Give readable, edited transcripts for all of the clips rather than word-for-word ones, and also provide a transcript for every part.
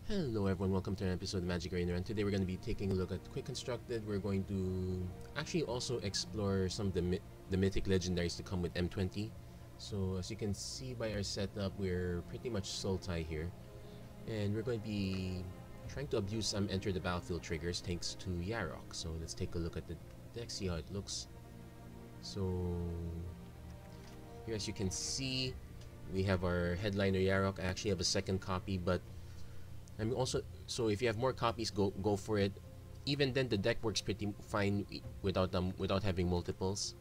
Hello everyone, welcome to an episode of MTG Arena Run. Today we're going to be taking a look at Quick Constructed. We're going to actually also explore some of the mythic legendaries to come with M20. So as you can see by our setup, we're pretty much Sultai here. And we're going to be trying to abuse some enter the battlefield triggers thanks to Yarok. So let's take a look at the deck, see how it looks. So here as you can see, we have our headliner Yarok. I actually have a second copy, but I'm also, so if you have more copies, go for it. Even then, the deck works pretty fine without having multiples.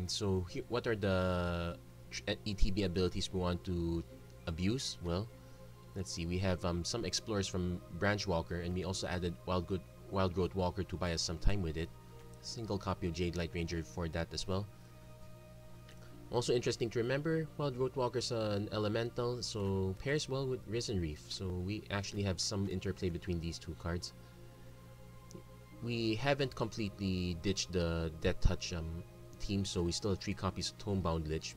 So here, what are the ETB abilities we want to abuse? Well, let's see. We have some explorers from Branch Walker, and we also added Wild Growth Walker to buy us some time with it. Single copy of Jade Light Ranger for that as well. Also interesting to remember, Wild Growth Walker's an elemental, so pairs well with Risen Reef. So we actually have some interplay between these two cards. We haven't completely ditched the deathtouch team, so we still have 3 copies of Tomebound Lich.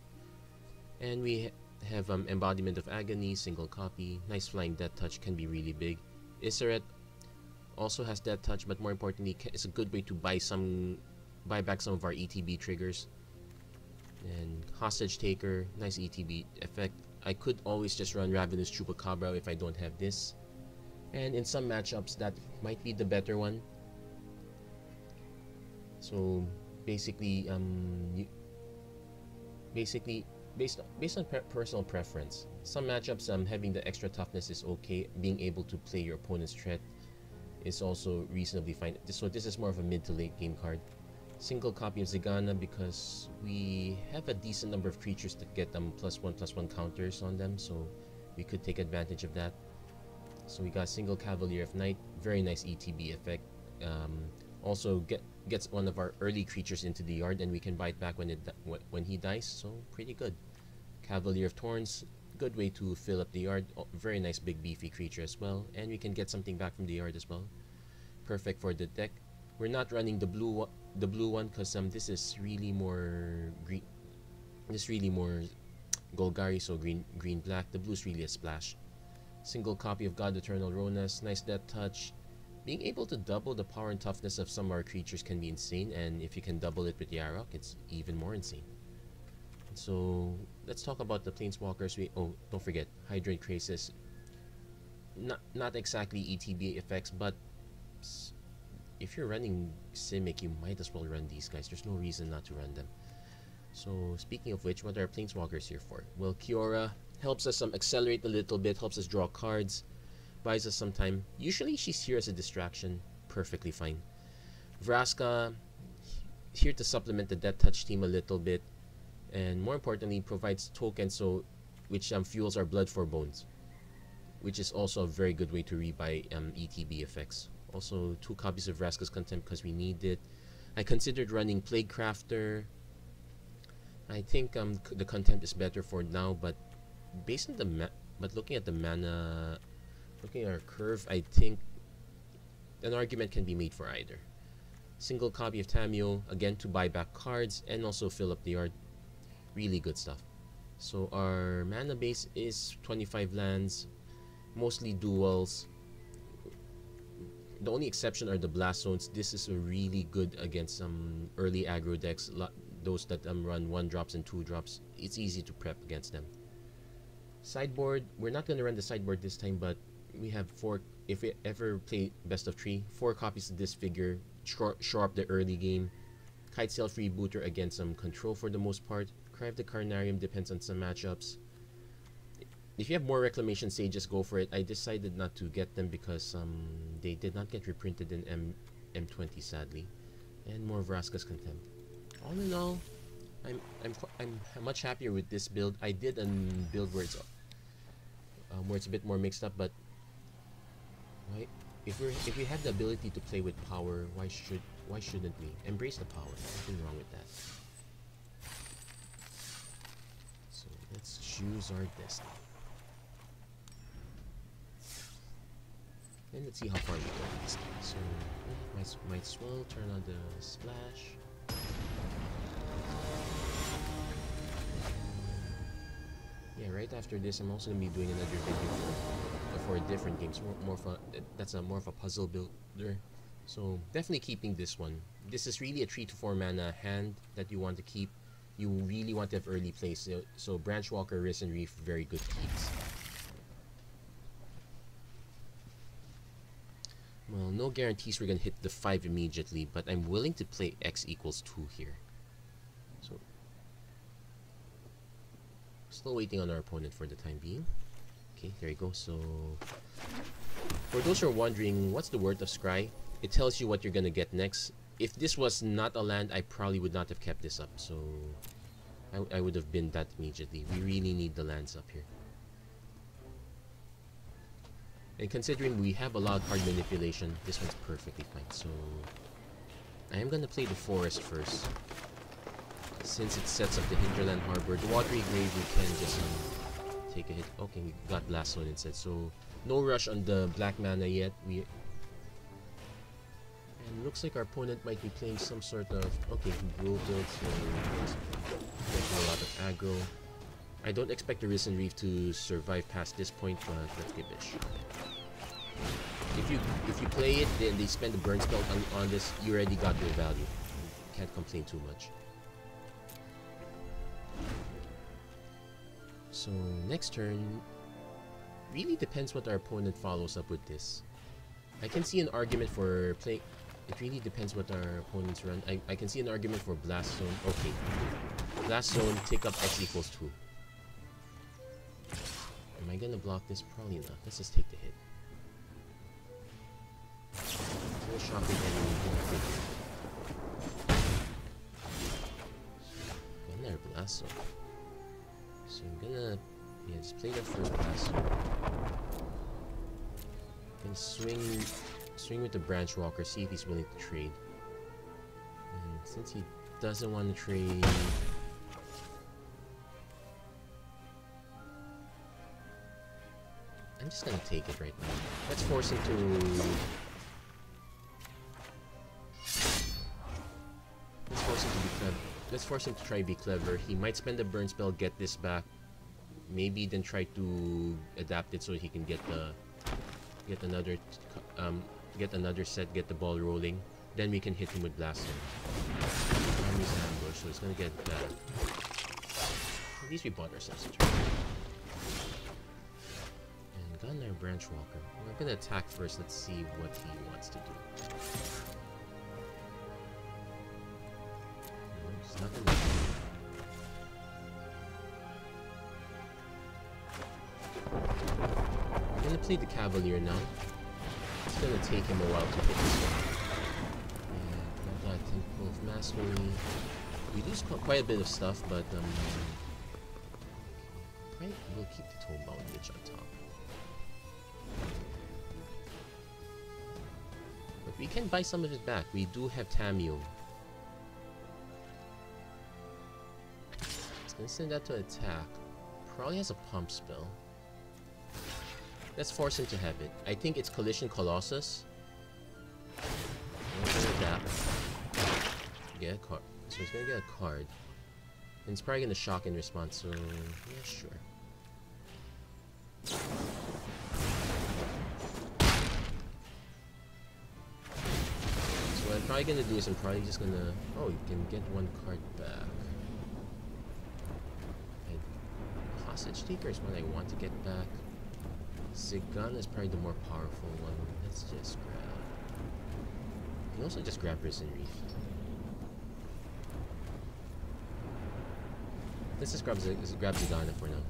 And we have Embodiment of Agony, single copy. Nice flying deathtouch, can be really big. Iseret also has deathtouch, but more importantly, it's a good way to buy back some of our ETB triggers. And Hostage Taker, nice ETB effect. I could always just run Ravenous Chupacabra if I don't have this. And in some matchups, that might be the better one. So basically, based on personal preference, some matchups having the extra toughness is okay. Being able to play your opponent's threat is also reasonably fine. So this is more of a mid to late game card. Single copy of Zigana because we have a decent number of creatures that get +1/+1 counters on them, so we could take advantage of that. So we got single Cavalier of Night, very nice ETB effect. Also gets one of our early creatures into the yard, and we can buy it back when he dies. So pretty good. Cavalier of Thorns, good way to fill up the yard. Very nice big beefy creature as well, and we can get something back from the yard as well. Perfect for the deck. We're not running the blue one because this is really more green. This is really more Golgari, so green black. The blue is really a splash. Single copy of God Eternal Ronas, nice deathtouch. Being able to double the power and toughness of some of our creatures can be insane, and if you can double it with Yarok, it's even more insane. So let's talk about the planeswalkers. Don't forget Hydrant Krasis. Not exactly ETB effects, but if you're running Simic, you might as well run these guys. There's no reason not to run them. So speaking of which, what are planeswalkers here for? Well, Kiora helps us accelerate a little bit, helps us draw cards, buys us some time. Usually she's here as a distraction, perfectly fine. Vraska, here to supplement the deathtouch team a little bit, and more importantly, provides tokens which fuels our Blood for Bones, which is also a very good way to rebuy ETB effects. Also 2 copies of Vraska's Contempt because we need it. I considered running Plague Crafter. I think the Contempt is better for now, but based on looking at the mana, looking at our curve, I think an argument can be made for either. Single copy of Tamiyo, again to buy back cards and also fill up the yard. Really good stuff. So our mana base is 25 lands, mostly duals. The only exception are the Blast Zones. This is a really good against some early aggro decks, those that run 1-drops and 2-drops. It's easy to prep against them. Sideboard, we're not going to run the sideboard this time, but we have 4, if we ever play best of 3, 4 copies of this figure, shore up the early game. Kitesail Freebooter against some control for the most part. Cry of the Carnarium depends on some matchups. If you have more Reclamation Sages, go for it. I decided not to get them because they did not get reprinted in M20, sadly. And more Vraska's Contempt. All in all, I'm much happier with this build. I did a build where it's a bit more mixed up, but if we have the ability to play with power, why shouldn't we embrace the power? Nothing wrong with that. So let's choose our destiny. And let's see how far we go in this game. So, might as well turn on the splash. Yeah, right after this, I'm also going to be doing another video of for different games. That's more of a puzzle builder. So definitely keeping this one. This is really a 3 to 4 mana hand that you want to keep. You really want to have early plays. So Branchwalker, Risen Reef, very good keeps. Well, no guarantees we're gonna hit the 5 immediately, but I'm willing to play X equals 2 here. So still waiting on our opponent for the time being. Okay, there you go. So for those who are wondering, what's the worth of Scry? It tells you what you're gonna get next. If this was not a land, I probably would not have kept this up. So I would have been that immediately. We really need the lands up here. And considering we have a lot of card manipulation, this one's perfectly fine. So I am gonna play the forest first, since it sets up the Hinterland Harbor. The Watery Grave, we can just take a hit. Okay, we got Blast Zone instead. So no rush on the black mana yet. And looks like our opponent might be playing some sort of... Okay, Grove Build, so getting a lot of aggro. I don't expect the Risen Reef to survive past this point, but let's give it a shot. If you play it, then they spend the burn spell on this, you already got your value. You can't complain too much. So next turn, really depends what our opponent follows up with this. I can see an argument for playing... It really depends what our opponents run. I can see an argument for Blast Zone. Okay. Blast Zone, take up X equals 2. Am I gonna block this? Probably not. Let's just take the hit. No shopping enemy. Another Blast Zone. So I'm gonna... Yeah, just play that first Blast Zone. Gonna swing with the Branchwalker, see if he's willing to trade. And since he doesn't want to trade... I'm just gonna take it right now. Let's force him to... Let's force him to try to be clever. He might spend the burn spell, get this back. Maybe then try to adapt it so he can get another set, get the ball rolling. Then we can hit him with Blast Zone. Enemy's ambush, so it's gonna get bad. At least we bought ourselves a turn. And got another Branchwalker. We're gonna attack first. Let's see what he wants to do. No, he's not gonna. I'm gonna play the Cavalier now. It's gonna take him a while to hit this one. And that Temple of Mastery. We lose quite a bit of stuff, but right, we'll keep the Tomebound Lich on top. But we can buy some of it back. We do have Tamiyo. It's gonna send that to attack. Probably has a pump spell. Let's force him to have it. I think it's Collision Colossus. We're gonna adapt. Get a card. So he's gonna get a card. And it's probably gonna shock in response, so yeah, sure. So what I'm probably gonna do is I'm probably just gonna... Oh, you can get one card back. And Hostage Taker is what I want to get back. Zigun is probably the more powerful one. Let's just grab... You can also just grab Risen Reef. Let's just grab Zidana for now.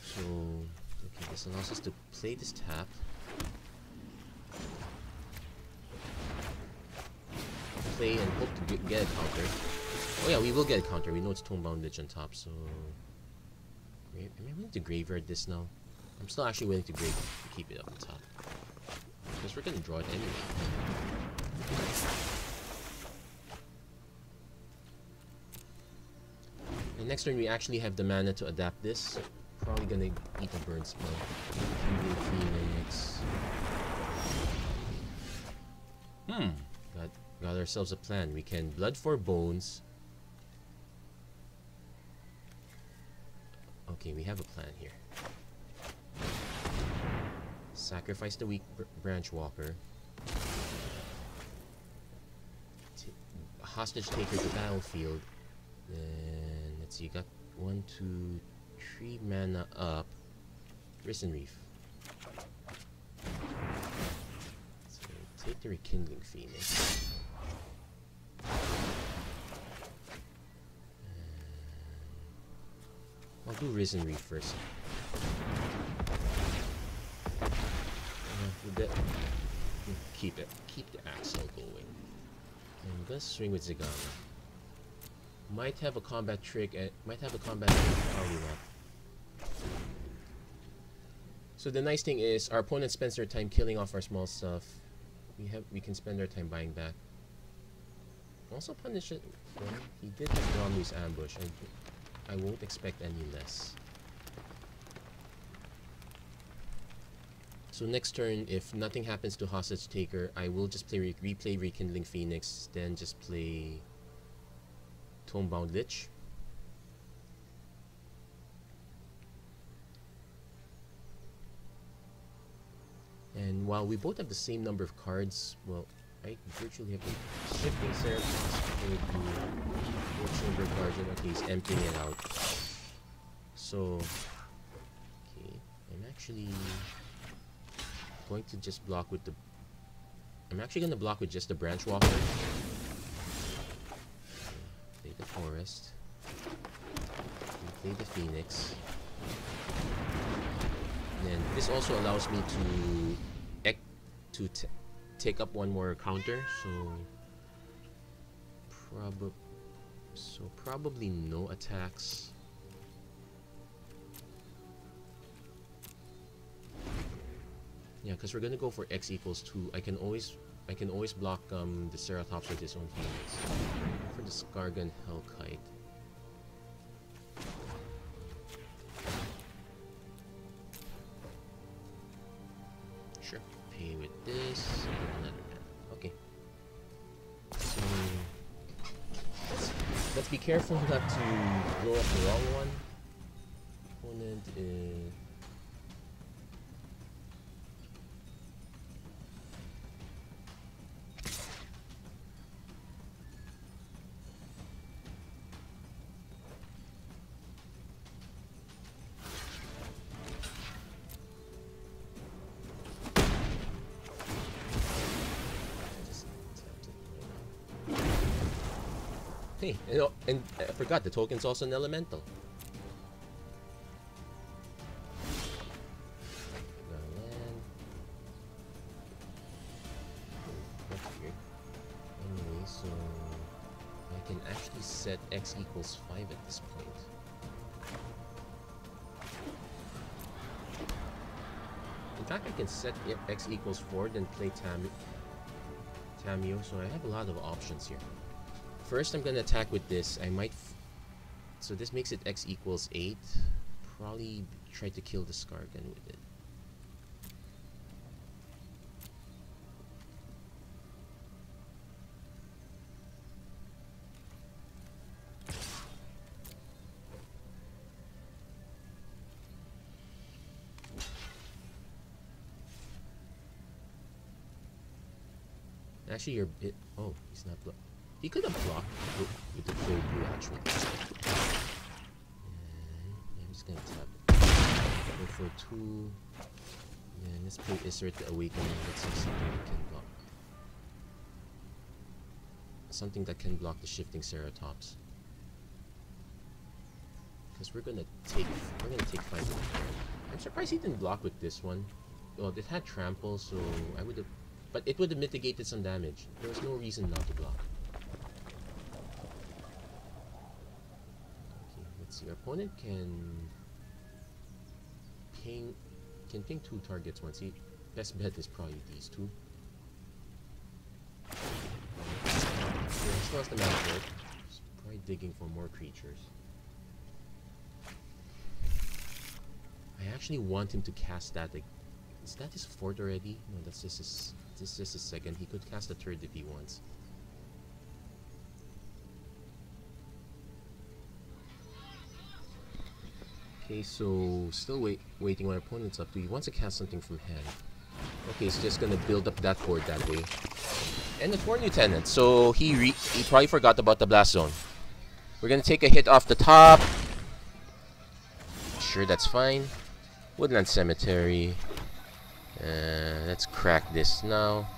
So, okay, this allows us to play this tap. Play and hope to get a counter. Oh yeah, we will get a counter. We know it's Tomebound Lich on top, so... Am I willing to graveyard this now? I'm still actually willing to graveyard to keep it up the top. Because we're gonna draw it anyway. And next turn we actually have the mana to adapt this. Probably gonna eat a burn spell. Phoenix. Got ourselves a plan. We can Blood for Bones. Okay, we have a plan here. Sacrifice the weak branch walker. Hostage taker to battlefield. Then let's see, you got 1, 2, 3 mana up. Risen Reef. So take the Rekindling Phoenix. I'll do Risen Reef first. Keep it. Keep the Axel going. I'm gonna swing with Zigama. Might have a combat trick. Probably not. So the nice thing is, our opponent spends their time killing off our small stuff. We can spend our time buying back. Also punish it. Well, he did have Bromley's ambush. I won't expect any less. So next turn, if nothing happens to Hostage Taker, I will just replay Rekindling Phoenix, then just play Tomebound Lich. And while we both have the same number of cards, well, I virtually have a Shifting Seraph, Chamber Guardian. Okay, he's emptying it out. So, okay, I'm actually going to just block with the... I'm actually going to block with just the Branch Walker. Play the Forest. Play the Phoenix. And this also allows me to take up one more counter, so probably no attacks. Yeah, because we're gonna go for X equals 2. I can always block the Ceratops with his own Phoenix. For the Skargan Hellkite. Sure. Pay with this. Another mana. Okay. So let's be careful not to blow up the wrong one. Opponent is... Hey, you know, and I forgot the token's also an elemental. Anyway, so I can actually set X equals 5 at this point. In fact, I can set X equals 4, then play Tamiyo, so I have a lot of options here. First, I'm gonna attack with this. I might... so this makes it X equals 8. Probably try to kill the Skargan with it. Actually, you're... oh, he's not blocked. He could have blocked with the full blue, actually. And I'm just gonna tap. Go for 2. And let's play Isser the Awakening. Let's see something that can block. Something that can block the Shifting Ceratops. Because we're gonna take 5. I'm surprised he didn't block with this one. Well, it had Trample, so I would have... but it would have mitigated some damage. There was no reason not to block. Let's see, our opponent can ping 2 targets once. Best bet is probably these 2. Yeah, he still has the mana for it. He's probably digging for more creatures. I actually want him to cast that. Like, is that his 4th already? No, that's just his. This is his 2nd. He could cast a 3rd if he wants. Okay, so still waiting on our opponent's up to. He wants to cast something from hand. Okay, he's just gonna build up that board that way. And the 4 new tenants, so he probably forgot about the blast zone. We're gonna take a hit off the top. Sure, that's fine. Woodland Cemetery. Let's crack this now.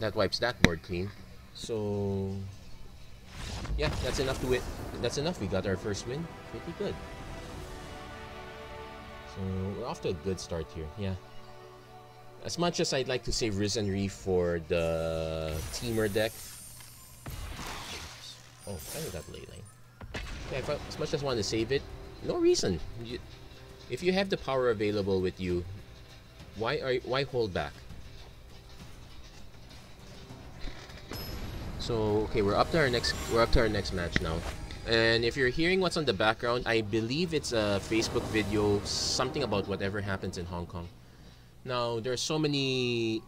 That wipes that board clean. So yeah, that's enough to win. That's enough. We got our first win. Pretty good. So we're off to a good start here. Yeah. As much as I'd like to save Risen Reef for the Teamer deck. Oh, I got Leyline. Yeah, as much as I want to save it, no reason. If you have the power available with you, why hold back? So okay, we're up to our next match now. And if you're hearing what's on the background, I believe it's a Facebook video, something about whatever happens in Hong Kong. Now, there are so many...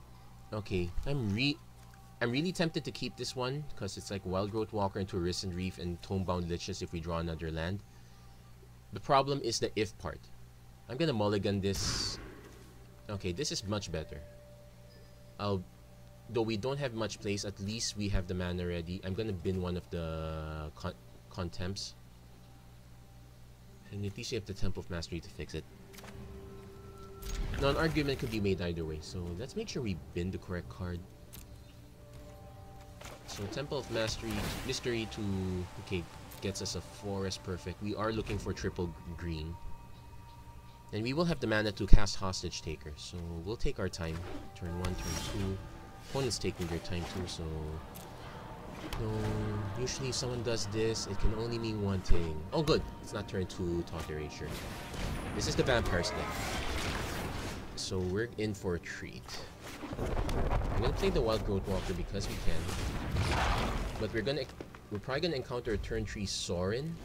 Okay, I'm really tempted to keep this one, because it's like Wild Growth Walker into Risen Reef and Tomebound Liches if we draw another land. The problem is the if part. I'm gonna mulligan this. Okay, this is much better. Though we don't have much place, at least we have the mana ready. I'm gonna bin one of the Contempts. And at least you have the Temple of Mastery to fix it. Now, an argument could be made either way, so let's make sure we bin the correct card. So, Temple of Mystery to... Okay, gets us a forest, perfect. We are looking for triple green. And we will have the mana to cast Hostage Taker, so we'll take our time. Turn 1, turn 2. Opponent's taking their time too, so... No, usually if someone does this, it can only mean one thing. Oh good, it's not turn 2 Taunt Erasure. This is the Vampire's deck. So we're in for a treat. I'm gonna play the Wild Growth Walker because we can. But we're probably gonna encounter a turn 3 Sorin.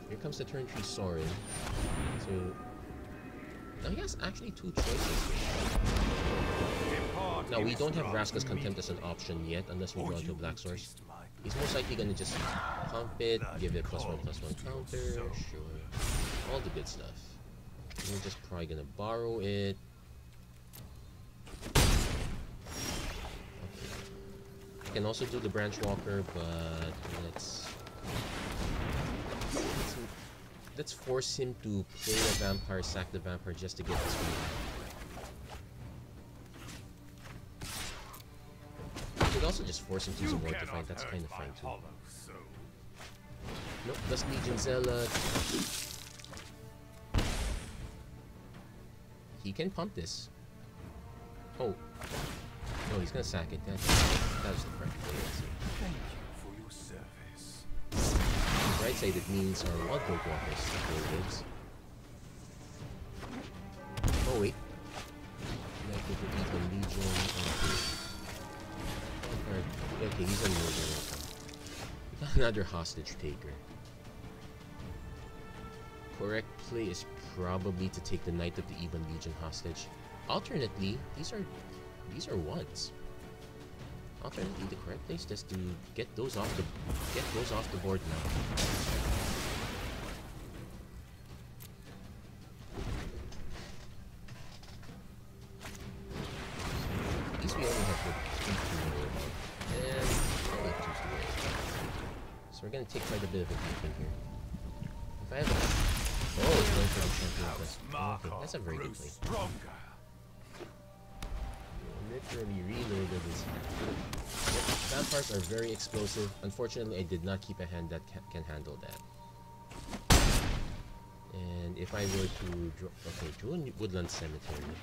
Here comes the turn 3 Sorin. So now he has actually 2 choices. Now we don't have Vraska's Contempt as an option yet, unless we draw into a black source. He's most likely gonna just pump it, give it +1/+1 counter, sure. All the good stuff. We're just probably gonna borrow it. Okay. I can also do the Branch Walker, but let's force him to play the Vampire, sack the Vampire just to get this one. You could also just force him to use a Mortify, that's kind of fine too. Nope, Dust Legion Zealot. He can pump this. Oh. No, he's gonna sack it. That was the correct play. Thank you for your service. Right side, it means our Wild Growth Walker still lives. Oh wait. Legion. Okay, he's on murder. We got another Hostage Taker. Correct play is probably to take the Knight of the Even Legion hostage. Alternately, these are ones. Alternately, the correct place is to get those off the board now. At least we only have the 2 to worry about. And only 2 to worry about. So we're gonna take quite a bit of a beating here. If I have a... Oh, it's going for the champion quest. Okay, that's a very good play. Literally reloaded his hand. Vampires are very explosive. Unfortunately, I did not keep a hand that can handle that. And if I were to draw... Okay, draw a Woodland Cemetery.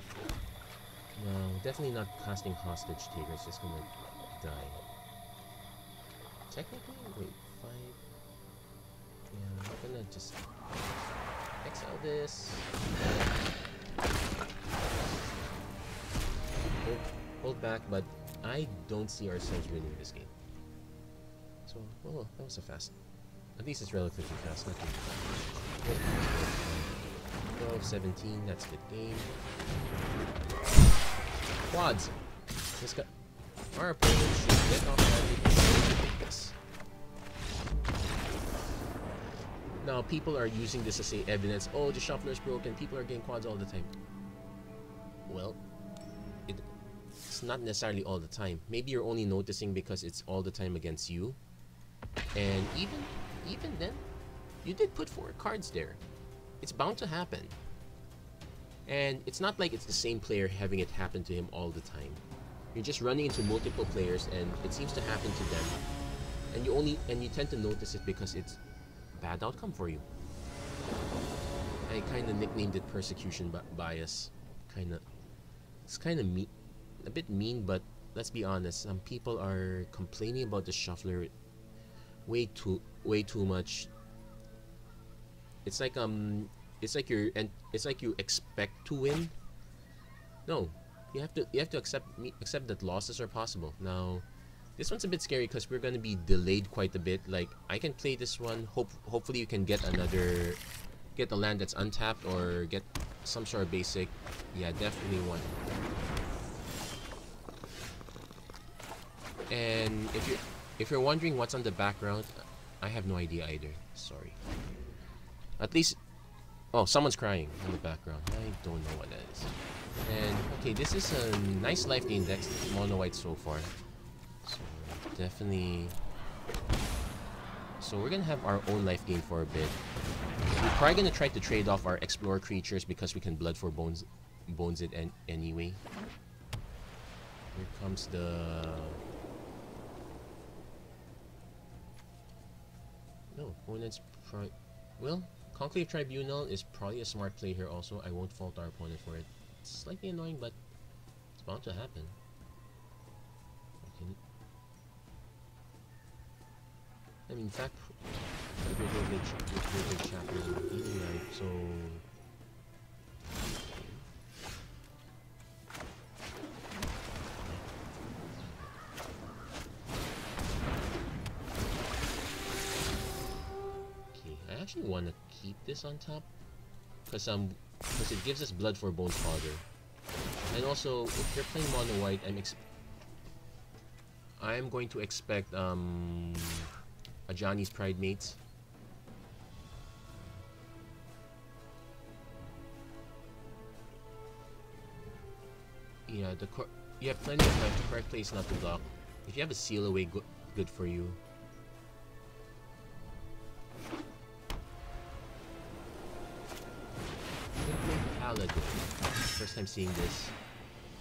No, definitely not casting Hostage Taker. It's just gonna die. Technically, wait, 5... Yeah, I'm gonna just... exile this. Hold back, but I don't see ourselves winning this game. So, oh, that was a fast. At least it's relatively fast. Not too fast. 12, 17, that's a good game. Quads! This guy. Our opponent should get off that this. Now people are using this as a evidence. Oh, the shuffler's broken. People are getting quads all the time. Well, it's not necessarily all the time. Maybe you're only noticing because it's all the time against you. And even then, you did put 4 cards there. It's bound to happen. And it's not like it's the same player having it happen to him all the time. You're just running into multiple players and it seems to happen to them. And you tend to notice it because it's bad outcome for you. I kind of nicknamed it persecution bias. It's kind of mean, a bit mean, but let's be honest. Some people are complaining about the shuffler way too much. It's like you expect to win. No, you have to accept that losses are possible. Now, this one's a bit scary because we're gonna be delayed quite a bit. Like, I can play this one. Hopefully you can get a land that's untapped or get some sort of basic. Yeah, definitely one. And if you're wondering what's on the background, I have no idea either. Sorry. At least, oh, someone's crying in the background. I don't know what that is. And okay, this is a nice life gain deck, mono white so far. So definitely. So we're gonna have our own life gain for a bit. We're probably gonna try to trade off our explore creatures because we can blood for bones it anyway. Here comes the. No, opponent's well, Conclave Tribunal is probably a smart play here also. I won't fault our opponent for it. It's slightly annoying, but it's bound to happen. Okay. I mean, in fact, so I actually want to keep this on top because it gives us blood for bones fodder. And also, if you're playing mono white, I'm going to expect a Johnny's Pride mates. Yeah, you have plenty of time. The correct place not to block. If you have a seal away, good for you. Paladin. First time seeing this.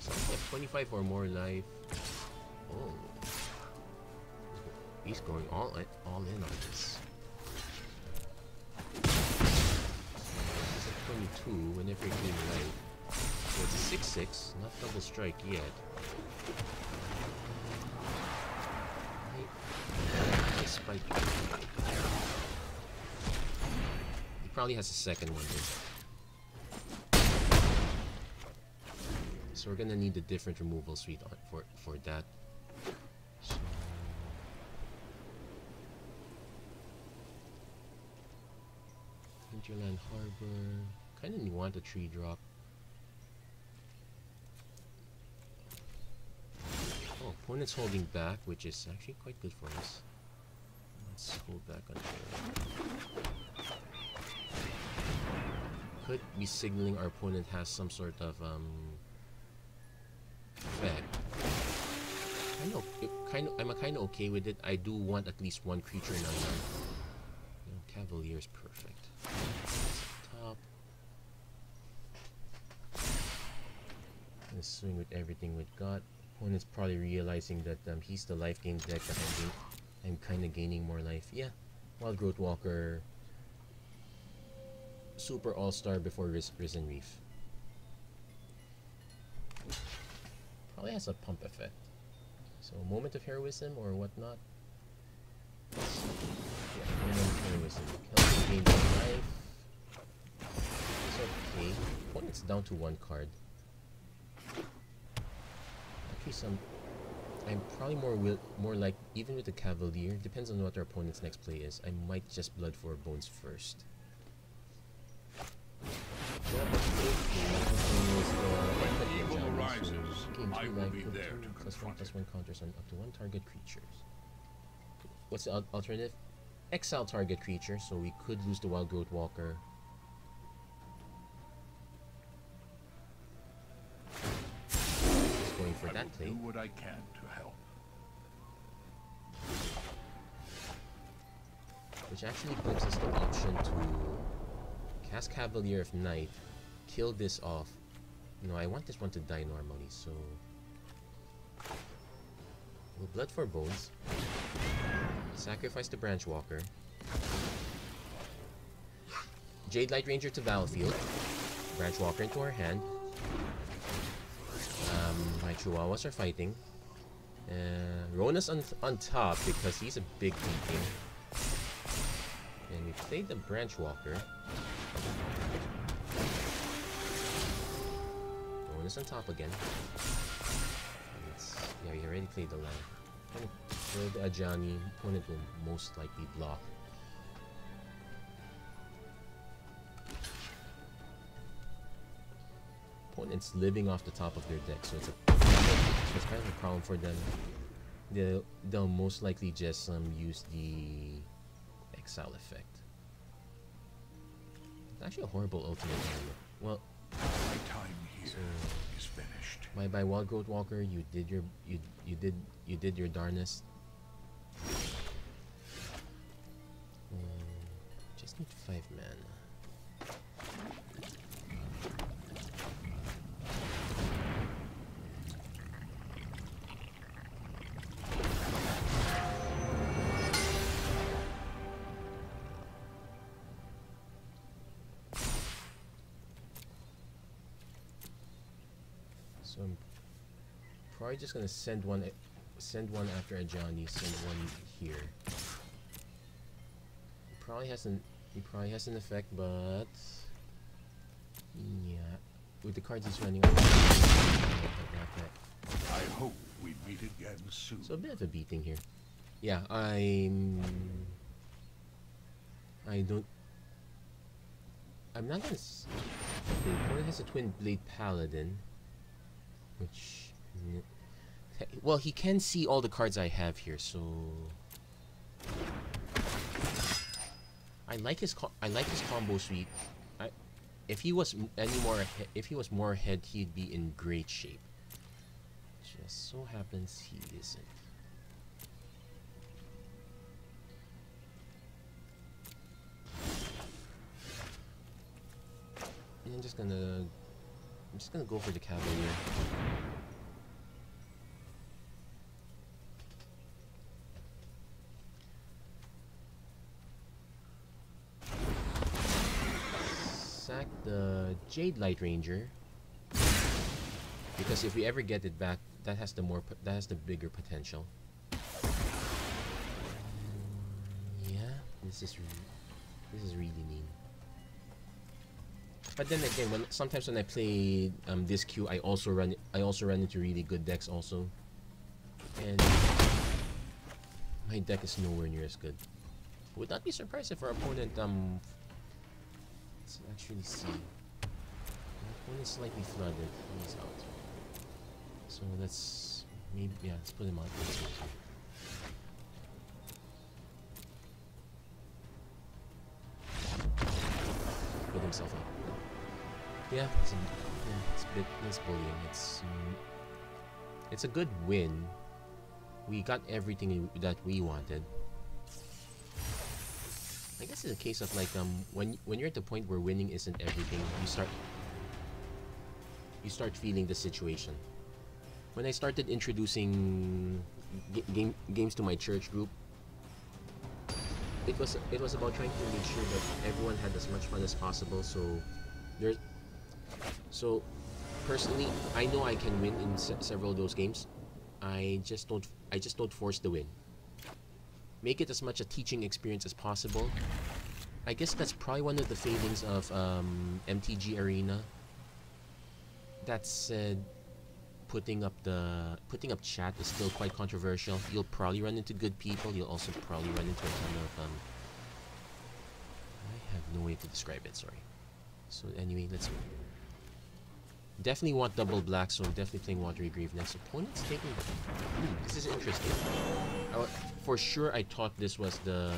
So 25 or more life. Oh, he's going all in on this. It's a 22 whenever you gain life. So it's a 6/6, not double strike yet. Nice spike. He probably has a second one here. So we're gonna need a different removal suite for that. So Hinterland Harbor. Kinda want a 3-drop. Oh, opponent's holding back, which is actually quite good for us. Let's hold back on here. Could be signaling our opponent has some sort of effect. I'm kind of okay with it. I do want at least one creature in our land. Cavalier is perfect. Top. Let's swing with everything we've got. Opponent's probably realizing that he's the life gain deck that I'm kind of gaining more life. Yeah, Wild Growth Walker, Super All-Star before Risen Reef. Probably has a pump effect. So Moment of Heroism or whatnot. Yeah, Moment of Heroism. Helps gain life. It's okay. Opponent's down to 1 card. Actually, I'm probably more like, even with the Cavalier, depends on what our opponent's next play is. I might just blood for bones first. I 2 will life, be put there 2 to +1 confront it. +1 counters on up to 1 target creatures. What's the alternative? Exile target creature, so we could lose the Wild Growth Walker. Just going for that play. Do what I can to help. Which actually gives us the option to cast Cavalier of Night, kill this off. No, I want this one to die normally, so we'll Blood for Bones, sacrifice the Branch Walker, Jade Light Ranger to battlefield, Branch Walker into our hand. My Chihuahuas are fighting. Rona's on top because he's a big beating. And we played the Branch Walker. Rona's on top again. Yeah, we already played the land. And with Ajani, opponent will most likely block. Opponent's living off the top of their deck, so it's kind of a problem for them. They'll most likely just use the exile effect. It's actually a horrible ultimate. Well, my time here is finished. By Wild Growth Walker, you did your darnest. Just need 5 mana. So I'm probably just gonna send one after Ajani, send one here. He probably has an effect, but yeah, with the cards he's running, I hope we meet again soon. So a bit of a beating here. Yeah, I'm not gonna. The opponent has a Twin Blade Paladin. Which, well, he can see all the cards I have here, so I like his combo suite. If he was more ahead, he'd be in great shape. Just so happens he isn't. And I'm just gonna go for the Cavalier. Sack the Jade Light Ranger, because if we ever get it back, that has the bigger potential. Yeah, this is really mean. But then again, sometimes when I play this queue, I also run into really good decks also, and my deck is nowhere near as good. Would not be surprised if our opponent let's actually see. Our opponent's slightly flooded. He's out. So let's let's put him out. Put himself out. Yeah, it's bullying. It's a good win. We got everything that we wanted. I guess it's a case of like when you're at the point where winning isn't everything, you start feeling the situation. When I started introducing games to my church group, it was about trying to make sure that everyone had as much fun as possible. So personally, I know I can win in several of those games. I just don't force the win. Make it as much a teaching experience as possible. I guess that's probably one of the failings of MTG Arena. That said, putting up chat is still quite controversial. You'll probably run into good people. You'll also probably run into a ton of I have no way to describe it. Sorry. So anyway, Definitely want double black, so I'm definitely playing Watery Grave next. Opponent's taking... this is interesting. For sure, I thought this was the...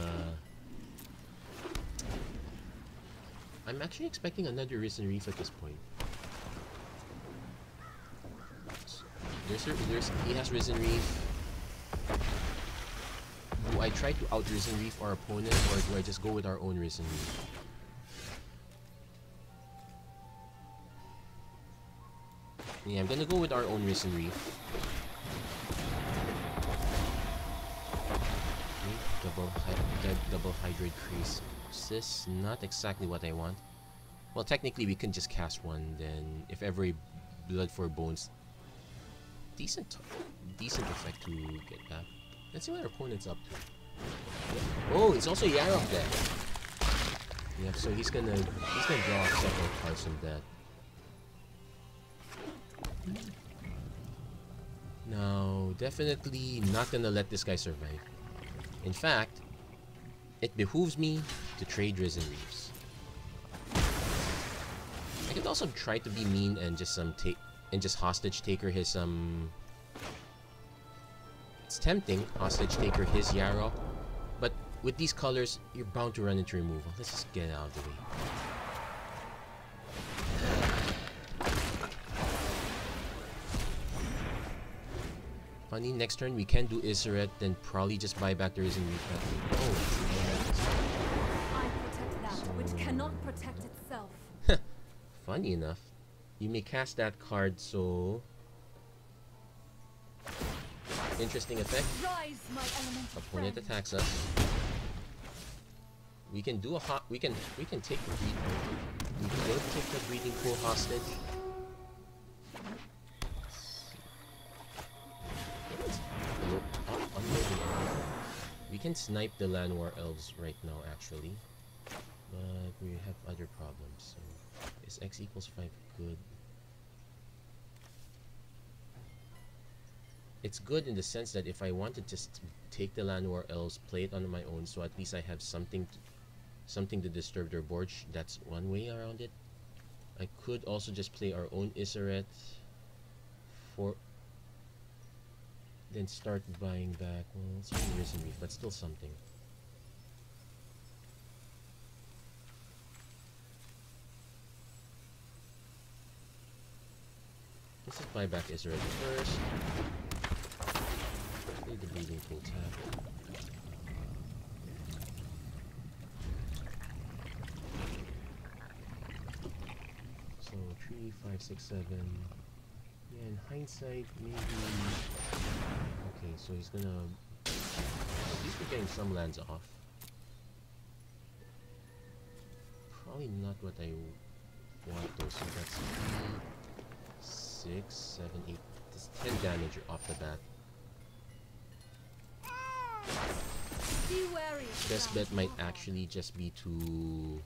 I'm actually expecting another Risen Reef at this point. He has Risen Reef. Do I try to out Risen Reef our opponent, or do I just go with our own Risen Reef? Yeah, I'm gonna go with our own Risen Reef. Okay, double Hydrate Crisis. Not exactly what I want. Well, technically we can just cast one, then if every Blood for Bones... Decent effect to get that. Let's see what our opponent's up to. Oh, it's also Yarok there. Yep, so he's gonna draw several cards from that. No, definitely not gonna let this guy survive. In fact, it behooves me to trade Risen Reefs. I could also try to be mean and just just hostage taker his It's tempting, hostage taker his Yarok, but with these colors, you're bound to run into removal. Let's just get it out of the way. Funny, next turn we can do Iseret, then probably just buy back the Risen Reef. Oh, I protect that which cannot protect itself. Funny enough, you may cast that card, so interesting effect. Rise, my elemental Opponent friend. attacks us. We can do a we can take the we could take the breeding pool hostage. We can snipe the Land War Elves right now, actually, but we have other problems. So, is X equals 5 good? It's good in the sense that if I want to just take the Land War Elves, play it on my own, so at least I have something to disturb their board. That's one way around it. I could also just play our own Iseret for then start buying back. Well, it's only Risen Reef, but still something. Let's just buy back Iseret first. Play the Bleeding Pool tap. So 3, 5, 6, 7. Yeah, in hindsight, maybe... Okay, so he's gonna... At least we're getting some lands off. Probably not what I want though, so that's 3, 6, 7, 8... That's 10 damage off the bat. Be wary. Best bet might actually just be to...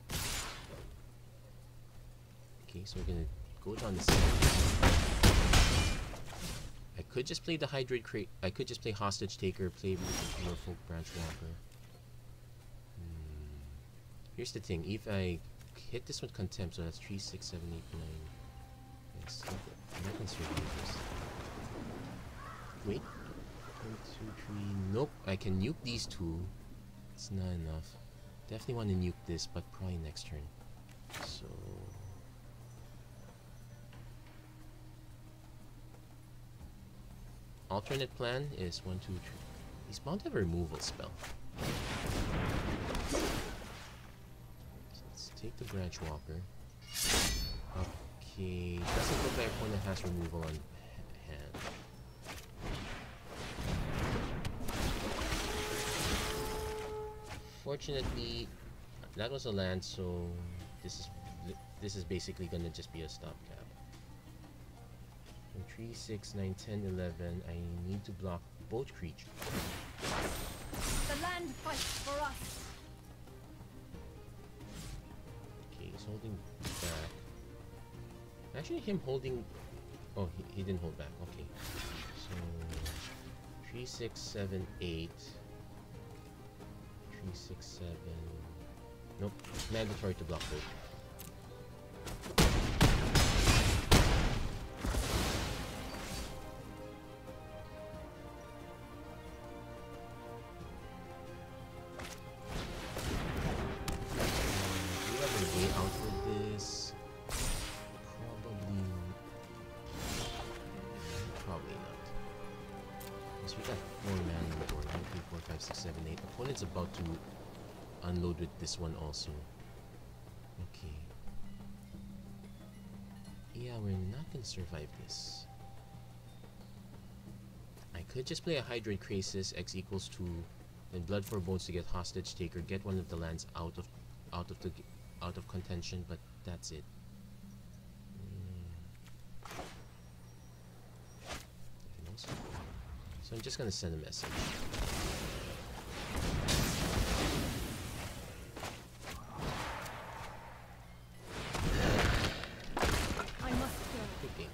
Okay, so we're gonna go down the side. I could just play the Hydrate Crate. I could just play Hostage Taker, play Merfolk Branch Walker. Here's the thing, if I hit this with Contempt, so that's 3, 6, 7, 8, 9. Yes, I'm not gonna survive this. Wait. 1, 2, 3. Nope, I can nuke these two. It's not enough. Definitely want to nuke this, but probably next turn. So... alternate plan is 1, 2, 3. He's bound to have a removal spell. So let's take the Branch Walker. Okay, doesn't look like opponent has removal on hand. Fortunately, that was a land, so this is basically gonna just be a stopgap. 3, 6, 9, 10, 11. I need to block both creatures. The land fights for us. Okay, he's holding back. Actually, him holding... Oh, he didn't hold back. Okay. So... 3, 6, 7, 8. 3, 6, 7... Nope. Mandatory to block both. we got 4 mana on the board. 1, 2, 3, 4, 5, 6, 7, 8. Opponent's about to unload with this one also. Okay. Yeah, we're not gonna survive this. I could just play a Hydroid Crisis, X equals 2, and Blood for Bones to get Hostage Taker, get one of the lands out of contention, but that's it. So I'm just gonna send a message. I must go. Okay.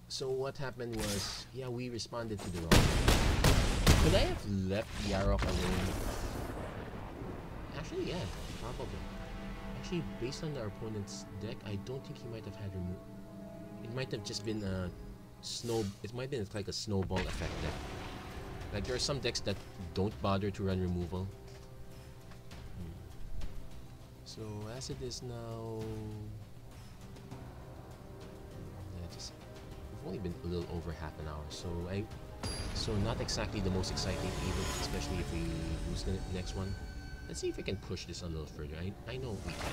So what happened was, yeah, we responded to the wrong. Could I have left Yarok alone? Actually, yeah, probably. Actually, based on our opponent's deck, I don't think he might have had remove. It might have just been a snow. It might have been like a snowball effect deck. Like there are some decks that don't bother to run removal. So as it is now, yeah, we've only been a little over half an hour. So not exactly the most exciting either, especially if we lose the next one. Let's see if we can push this a little further. I know we can.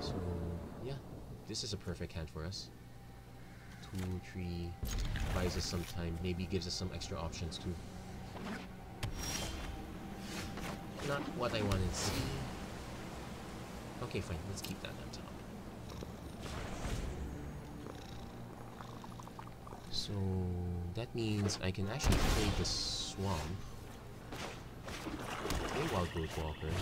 So yeah. This is a perfect hand for us. 2, 3, buys us some time. Maybe gives us some extra options too. Not what I wanted to see. Okay, fine. Let's keep that on top. So that means I can actually play the Swamp. Play Wild Growth Walker.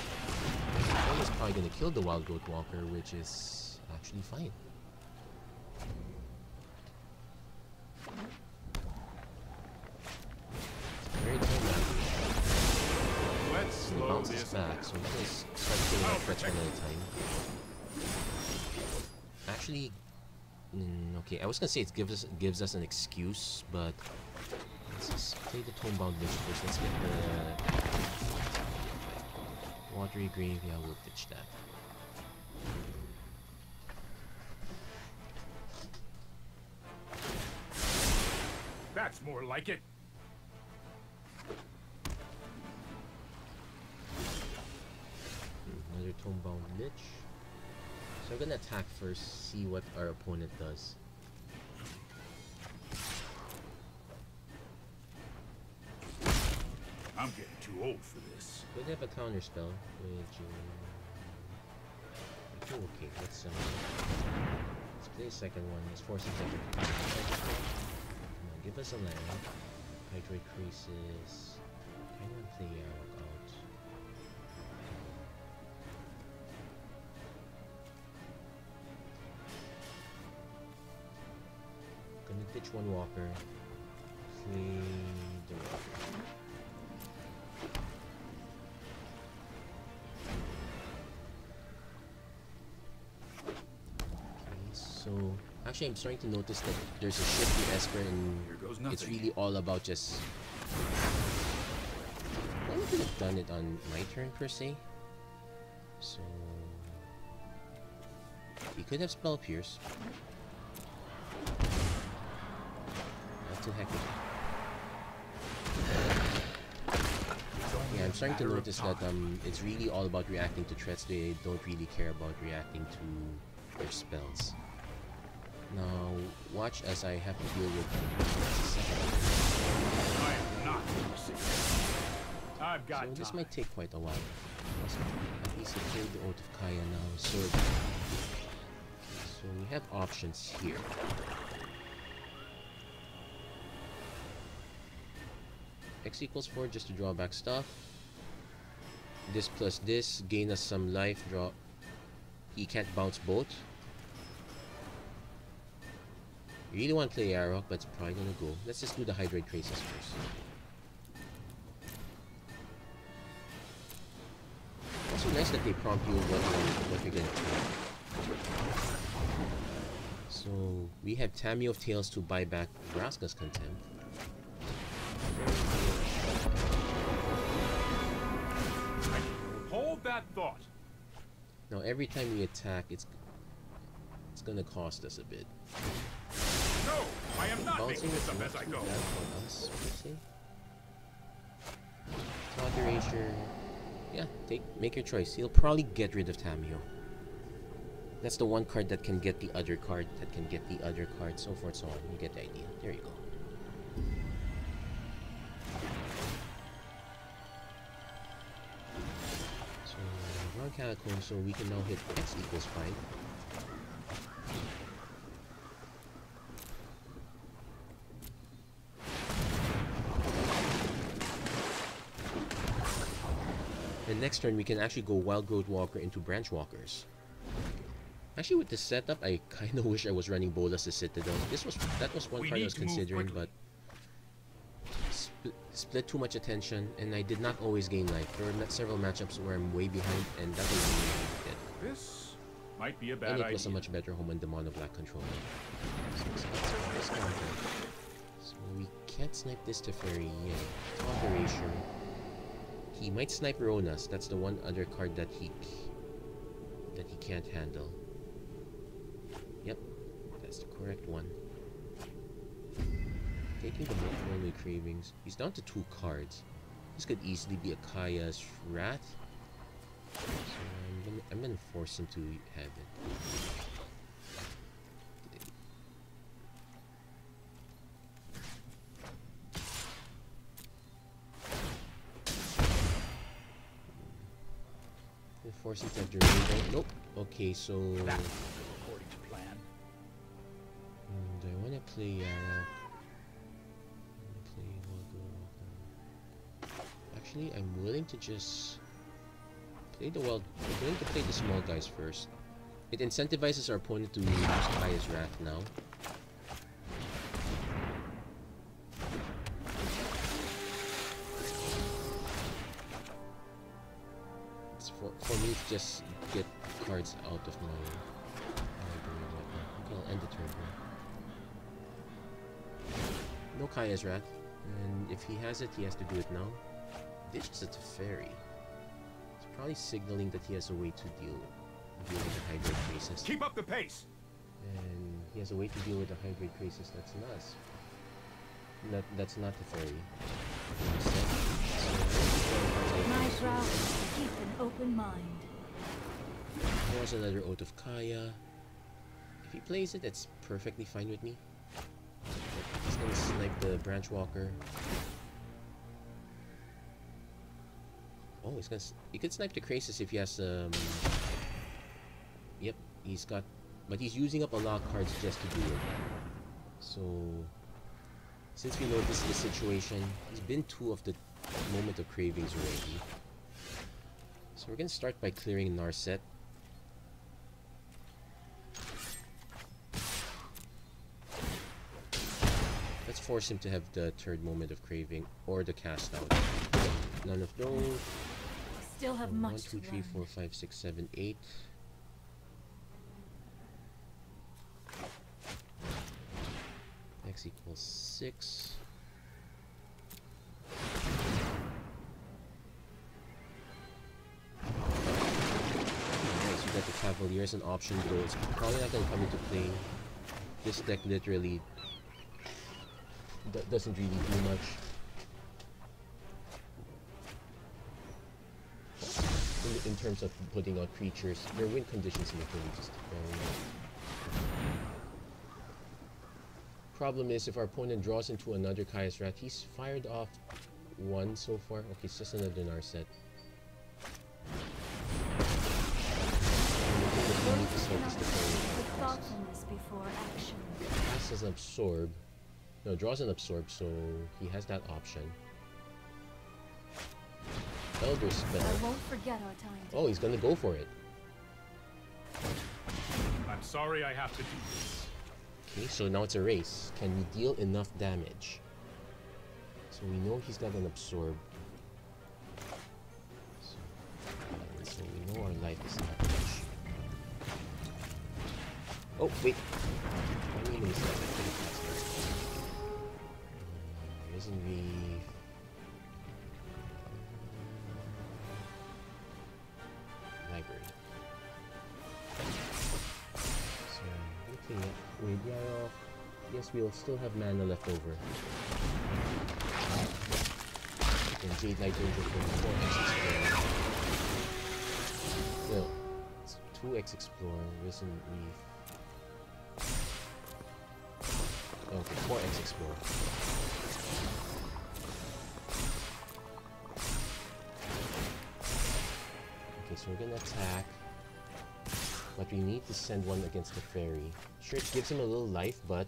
One is probably going to kill the Wild Growth Walker, which is actually fine. Very tame now. Let's slow this back, so we're gonna start killing our threats one at a time. Actually, okay, I was gonna say it gives us an excuse, but let's just play the Tomebound Lich first. Let's get the Watery Grave. Yeah, we'll ditch that. That's more like it. Another Tomebound Lich. So we're gonna attack first, see what our opponent does. I'm getting too old for this. Could have a counter spell, which okay, let's play a second one. Let's force it to come on, give us a land. Hydroid Crisis. I want to play Yarok out. Gonna ditch one Walker. Play the Walker. So, actually I'm starting to notice that there's a shift in Esper and it's really all about just... I could have done it on my turn per se. So... he could have Spell Pierce. Not too hectic. Yeah, I'm starting to notice that it's really all about reacting to threats. They don't really care about reacting to their spells. Now, watch as I have to deal with... I am not I've got so this time. might take quite a while. At least I played the Oath of Kaya now, so we have options here. X equals 4 just to draw back stuff. This plus this, gain us some life, draw... He can't bounce both. You really want to play Yarok, but it's probably gonna go. Let's just do the Hydroid Crisis first. Also nice that they prompt you what you're gonna do. So we have Tamiyo of Tails to buy back Vraska's Contempt. Hold that thought. Now every time we attack, it's gonna cost us a bit. No, I am not Bouncing making is this up not as I too go. bad for us, per se. Thought Erasure. Yeah, make your choice. He'll probably get rid of Tamiyo. That's the one card that can get the other card, that can get the other card, so forth, so on. You get the idea. There you go. So, Ron Catacomb, so we can now hit X equals 5. And next turn, we can actually go Wild Growth Walker into Branch Walkers. Actually, with this setup, I kind of wish I was running Bolas as Citadel. That was one card I was considering, but split too much attention, and I did not always gain life. There were several matchups where I'm way behind, and that was really dead. This might be a bad and it idea. was a much better home on the Mono Black controller. So we can't snipe this Teferi yet. Top Erasure. He might snipe Ronas. That's the one other card that he can't handle. Yep, that's the correct one. Taking the Mono Cravings. He's down to 2 cards. This could easily be a Kaya's Wrath. So I'm gonna force him to have it. Force him to have the rainbow. Nope. Okay, so That's according to plan. do I want to play Actually, I'm willing to just play the wild. I'm willing to play the small guys first. It incentivizes our opponent to use Kaya's Wrath now. For me to just get cards out of my library. Okay, I'll end the turn here. No Kaya's Wrath. And if he has it, he has to do it now. This is a Teferi. It's probably signaling that he has a way to deal with the hybrid Crisis. Keep up the pace. And he has a way to deal with the hybrid Crisis that's us. That's not Teferi. My route is to keep an open mind. There's another Oath of Kaya. If he plays it, that's perfectly fine with me. He's gonna snipe the Branch Walker. Oh, he could snipe the Krasis if he has Yep, he's got, but he's using up a lot of cards just to do it. So since we know this is the situation, he's been 2 of the Moment of Cravings already. So we're gonna start by clearing Narset. Let's force him to have the 3rd Moment of Craving or the Cast Out. None of those. Still have much 1, 2, 3, 4, 5, 6, 7, 8. X equals 6. That the Cavalier is an option, though it's probably not going to come into play. This deck literally doesn't really do much. In terms of putting out creatures, their win conditions literally just problem is if our opponent draws into another Kaya's Wrath, he's fired off 1 so far. Okay, it's just another Narset. Thoughtfulness before action. Casts an Absorb. No, draws an Absorb, so he has that option. Elder Spell. I won't forget our time. Oh, he's gonna go for it. I'm sorry I have to do this. Okay, so now it's a race. Can we deal enough damage? So we know he's got an Absorb. So we know our life is not much. Oh, wait. I mean, it's not pretty fast. Risen Reef. Library. So, looking at Rabiaro. Yes, we'll still have mana left over. And Jade Light Ranger for 4x Explore. No, it's 2x Explore, Risen Reef. Okay, 4x Explore. Okay, so we're gonna attack. But we need to send one against the fairy. Sure, it gives him a little life, but...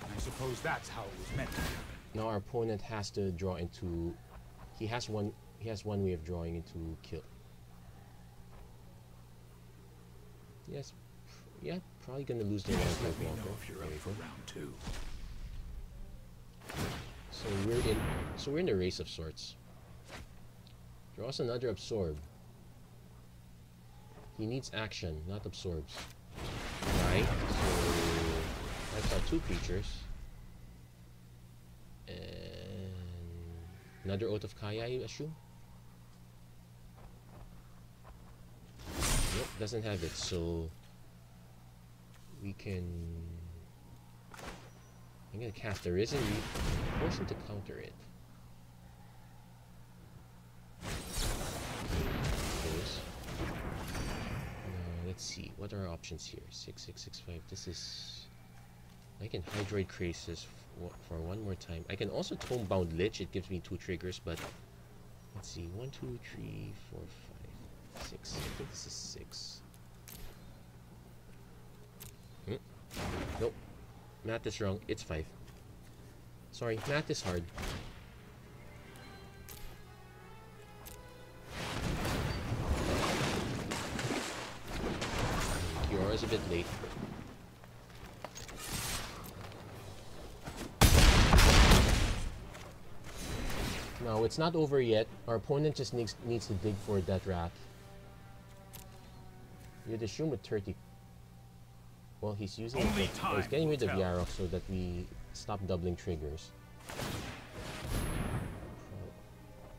I suppose that's how it was meant to happen. Now our opponent has to draw into... He has one way of drawing into kill. Yes, yeah, probably gonna lose the round. Let me know if you're ready for round 2. So we're in a race of sorts. Draw us another absorb. He needs action, not absorbs. Right? So I've got 2 creatures. And another Oath of Kaya, I assume? Nope, doesn't have it, so we can... I'm gonna cast a Risen Reef, force him to counter it. Let's see, what are our options here? 6, 6, 6, 5. This is... I can Hydroid Crisis for one more time. I can also Tomebound Lich. It gives me 2 triggers, but... Let's see, 1, 2, 3, 4, 5, 6. I think this is 6. Nope. Math is wrong. It's 5. Sorry, math is hard. Kiora's a bit late. No, it's not over yet. Our opponent just needs to dig for that rat. You'd assume with 30. Well, he's using... Only time he's getting rid of will tell. Yarok so that we stop doubling triggers. At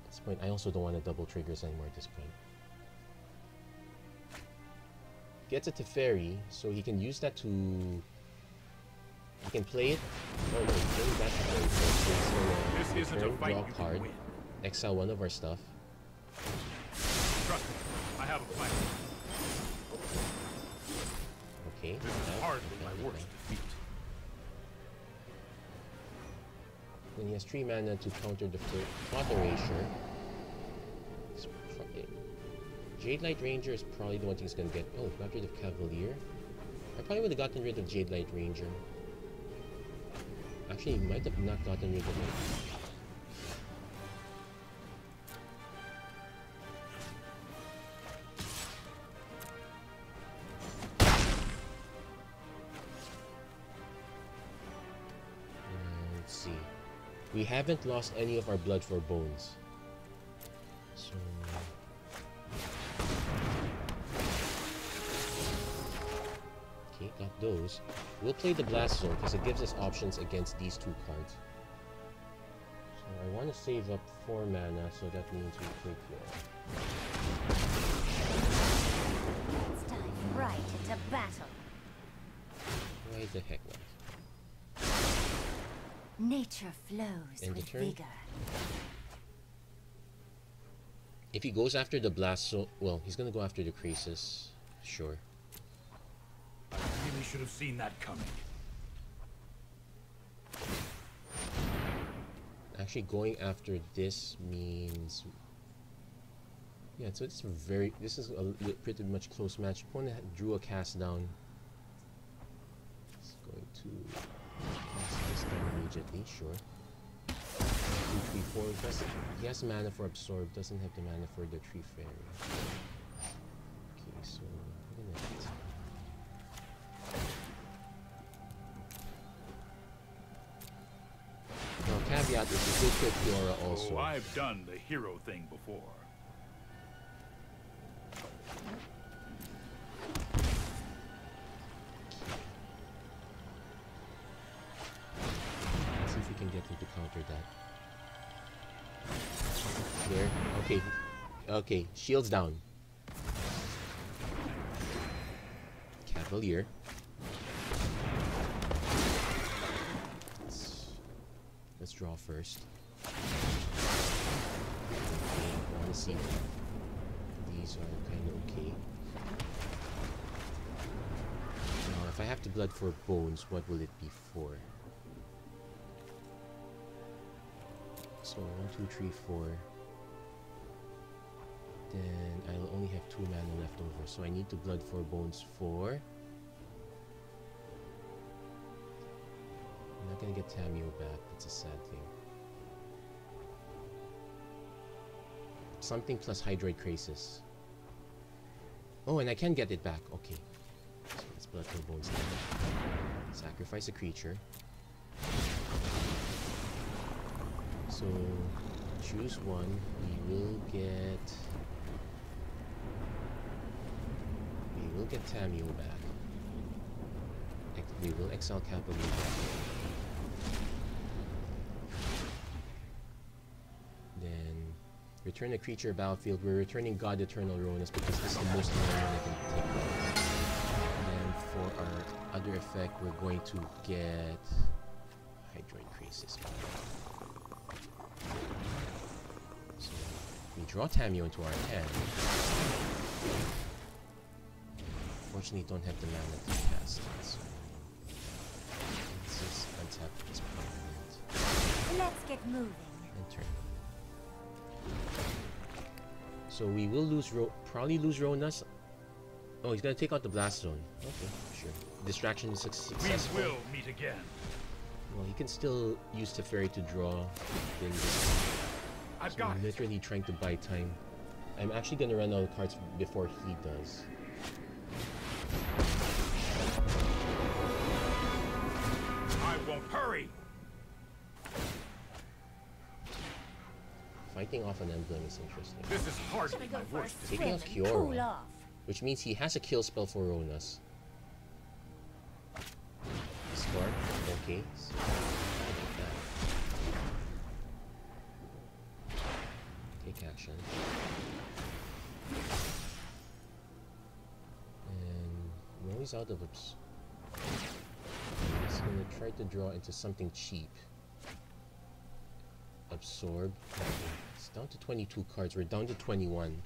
this point, I also don't want to double triggers anymore at this point. Gets a Teferi, so he can use that to... He can play it. Oh no, he's playing that Teferi first. So This isn't a fight draw you card, can win. exile one of our stuff. Trust me, I have a plan. Okay. This is hardly my worst defeat. Then he has 3 mana to counter the Plot Erasure. Jade Light Ranger is probably the one thing he's gonna get. Oh, got rid of Cavalier. I probably would have gotten rid of Jade Light Ranger. Actually, he might have not gotten rid of it. Let's see. We haven't lost any of our blood for bones. So... Okay, got those. We'll play the Blast Zone because it gives us options against these 2 cards. So I want to save up 4 mana, so that means we play Kiora. Let's dive right into battle. Why the heck not? Nature flows End with the turn. vigor. If he goes after the Blast Zone, well, he's gonna go after the Crisis. Sure. I really should have seen that coming. Actually, going after this means... Yeah, so this is a pretty much close match. Opponent drew a cast down. It's going to cast this down immediately, sure. 2, 3, 4. He has mana for Absorb, doesn't have the mana for the Tree Fairy. Okay, so we're gonna hit. Now, caveat is you could put Kiora also. Oh, I've done the hero thing before. Let's see if we can get him to counter that. There. Okay. Okay. Shields down. Cavalier. Let's draw first. Okay, I want to see. These are kind of okay. Now, if I have to blood for bones, what will it be for? So 1, 2, 3, 4. Then I'll only have 2 mana left over, so I need to blood for bones for. I'm not gonna get Tamiyo back. That's a sad thing. Something plus Hydroid Crisis. Oh, and I can get it back. Okay. So let's blood for bones now. Sacrifice a creature. So choose one. We will get Tamiyo back. We will exile Cavalier back. Then return a creature battlefield. We're returning God Eternal Ronus because this is the most annoying one I can take off. And for our other effect, we're going to get Hydroid Crisis back. So we draw Tamiyo into our hand. Unfortunately, don't have the mana to cast it, so let's just untap this permanent. Let's get moving. And turn. So we will lose probably lose Ronus. Oh, he's gonna take out the Blast Zone. Okay, sure. Distraction is successful. We will meet again. Well, he can still use Teferi to draw. I've got I'm literally trying to buy time. I'm actually gonna run out of cards before he does. I won't hurry. Fighting off an emblem is interesting. This is hardly my worst. Taking out Kiora, which means he has a kill spell for Ronus. Spark, okay. So, take action. And now he's out of He's gonna try to draw into something cheap. Absorb. It's down to 22 cards. We're down to 21.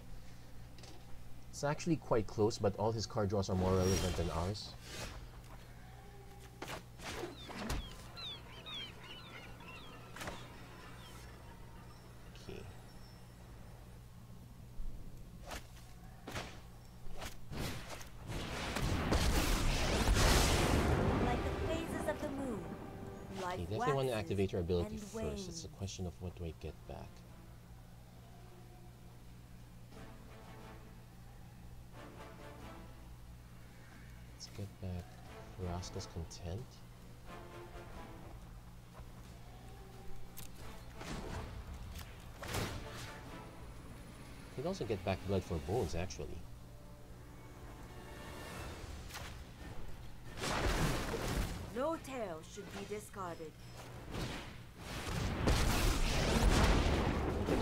It's actually quite close, but all his card draws are more relevant than ours. Okay. Like the phases of the moon. Okay, definitely want to activate our ability first. It's a question of what do I get back. Let's get back Vraska's Content. We'd also get back Blood for Bones, actually. No tail should be discarded.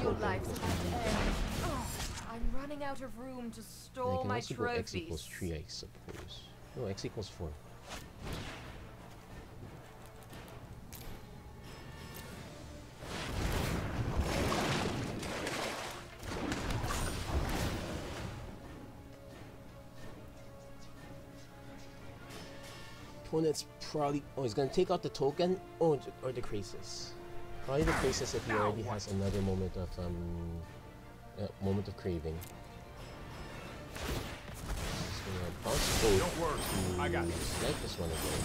Your life's at end. Oh, I'm running out of room to store my trophies. I can also go X equals 3, I suppose. No, X equals 4. Opponent's probably... Oh, he's gonna take out the token? Oh, or the Crisis. Probably the Crisis if he already has another moment of craving. Just gonna bounce both. Don't worry, I got this. Snipe this one again.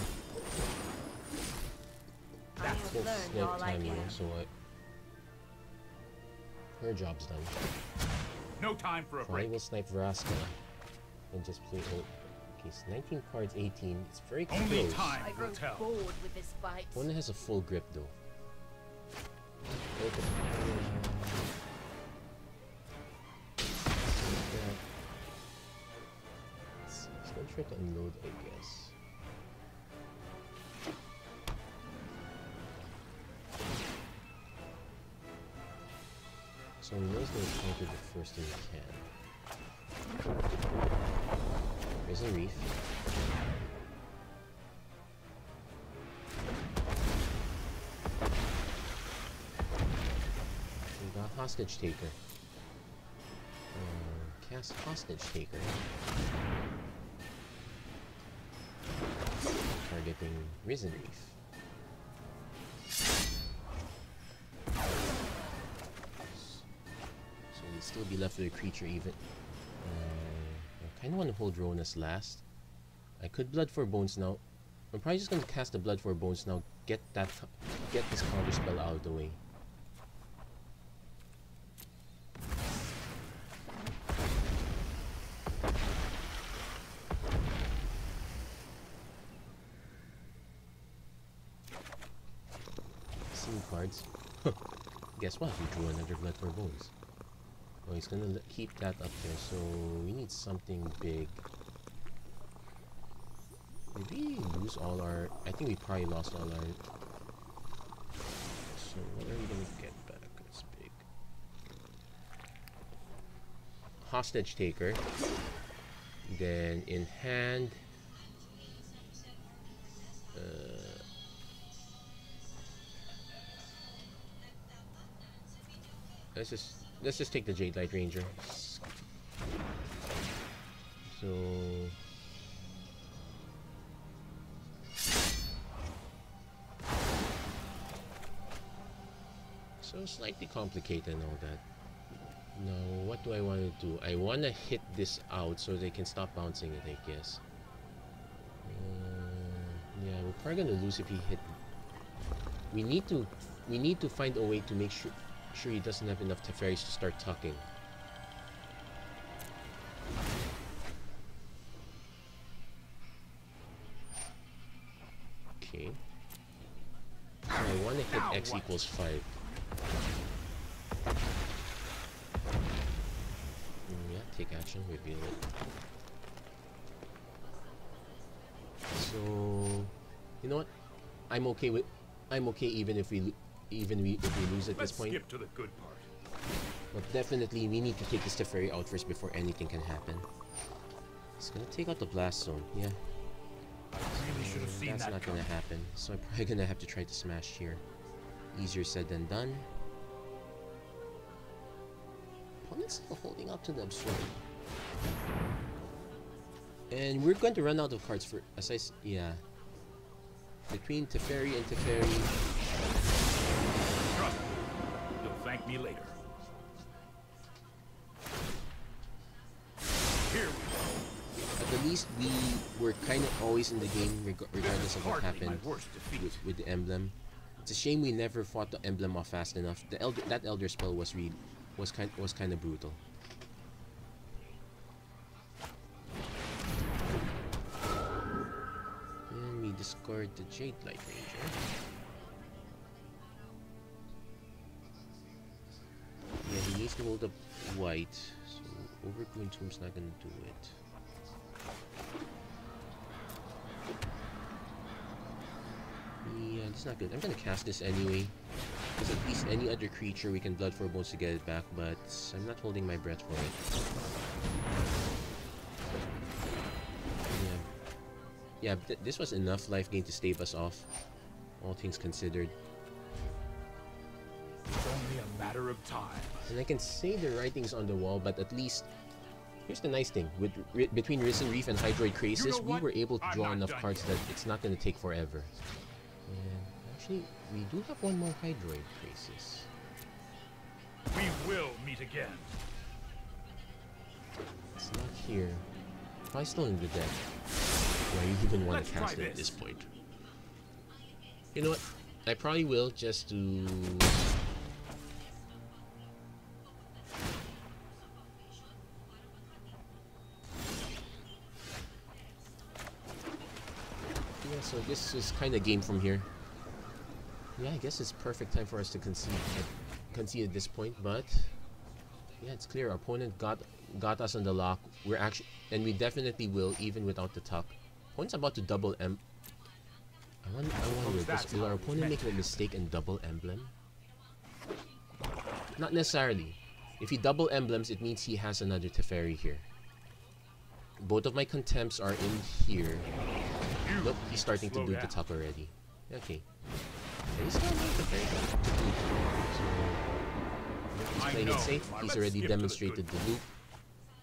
I have learned all I can. So her job's done. No time for a Probably break. will snipe Vraska and just play. Okay, it's 19 cards, 18. It's very close. Only time I grow will tell. bored with this fight. Opponent has a full grip though. He's gonna try to unload, I guess. So he knows he's going to counter the first thing he can. Risen Reef. We got Hostage Taker. Cast Hostage Taker. Targeting Risen Reef. So we'd still be left with a creature even. I kind of want to hold Ronas last. I could Blood for Bones now. I'm probably just going to cast the Blood for Bones now. Get this counter spell out of the way. Cards. Guess what? We drew another Blood for Bones. Oh, he's gonna keep that up there, so we need something big. Did we lose all our... I think we probably lost all our... So what are we gonna get back? That's big. Hostage Taker. Then in hand... Let's just take the Jade Light Ranger. So slightly complicated and all that. Now what do I want to do? I want to hit this out so they can stop bouncing it, I guess. Yeah, we're probably gonna lose if he hit. We need to find a way to make sure he doesn't have enough Teferis to start tucking. Okay. So I want to hit X equals 5. Yeah, take action, reveal it. So, you know what? I'm okay even if we lose at this point. Skip to the good part. But definitely we need to take this Teferi out first before anything can happen. It's gonna take out the Blast Zone, yeah. Really should have seen that's that not gonna happen. So I'm probably gonna have to try to smash here. Easier said than done. Opponent's still holding up to the Absorb. And we're going to run out of cards for yeah. Between Teferi and Teferi. You'll thank me later. Here we go. At the least, we were kind of always in the game, regardless of what happened with the emblem. It's a shame we never fought the emblem off fast enough. That Elder spell was kind of brutal. And we discard the Jade Light Ranger. Yeah, he needs to hold up white, so Overgrown Tomb's not gonna do it. Yeah, it's not good. I'm gonna cast this anyway. Because at least any other creature we can Blood for Bones to get it back, but I'm not holding my breath for it. Yeah, this was enough life gain to stave us off, all things considered. It's only a matter of time. And I can say the writing's on the wall, but at least... Here's the nice thing, between Risen Reef and Hydroid Crisis, we were able to draw enough cards that it's not going to take forever. And actually, we do have one more Hydroid Crisis. We will meet again. It's not here. Probably still in the deck. Do I even want to cast it at this point? You know what? I probably will, just to... So this is kind of game from here. Yeah, I guess it's perfect time for us to concede at this point, but yeah, it's clear our opponent got us on the lock. We're actually, and we definitely will, even without the tuck. Opponent's about to double I wonder, will our opponent make a mistake and double emblem? Not necessarily. If he double emblems, it means he has another Teferi here. Both of my contempts are in here. Look, he's starting to do the tuck already. Okay. He's not making the very good to do. So he's playing it safe. He's already demonstrated the loop.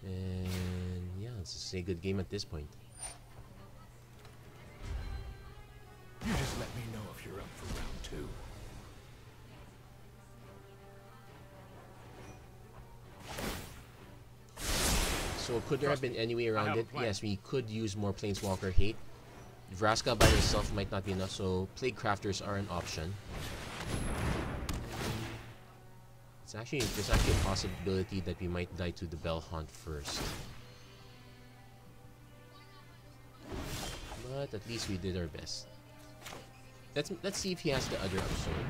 And yeah, let's just say good game at this point. You just let me know if you're up for round 2. So could there have been any way around it? Yes, we could use more Planeswalker hate. Vraska by herself might not be enough, so Plague Crafters are an option. There's actually a possibility that we might die to the Bell Hunt first. But at least we did our best. Let's see if he has the other absorb.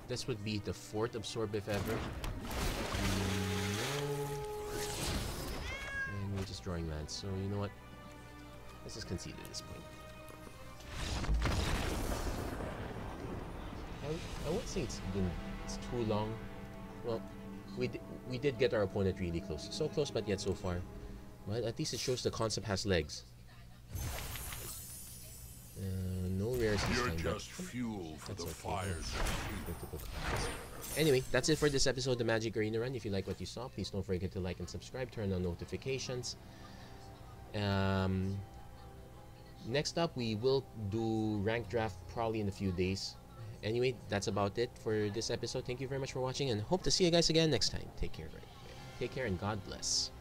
This would be the 4th absorb if ever. No. And we're just drawing lands, so you know what? Let's just concede at this point. I won't say it's too long. Well, we did get our opponent really close. So close, but yet so far. But at least it shows the concept has legs. No rares this time. You're just fuel for the fires. Anyway, that's it for this episode of the MTG Arena Run. If you like what you saw, please don't forget to like and subscribe. Turn on notifications. Next up, we will do rank draft probably in a few days. Anyway, that's about it for this episode. Thank you very much for watching, and hope to see you guys again next time. Take care, and God bless.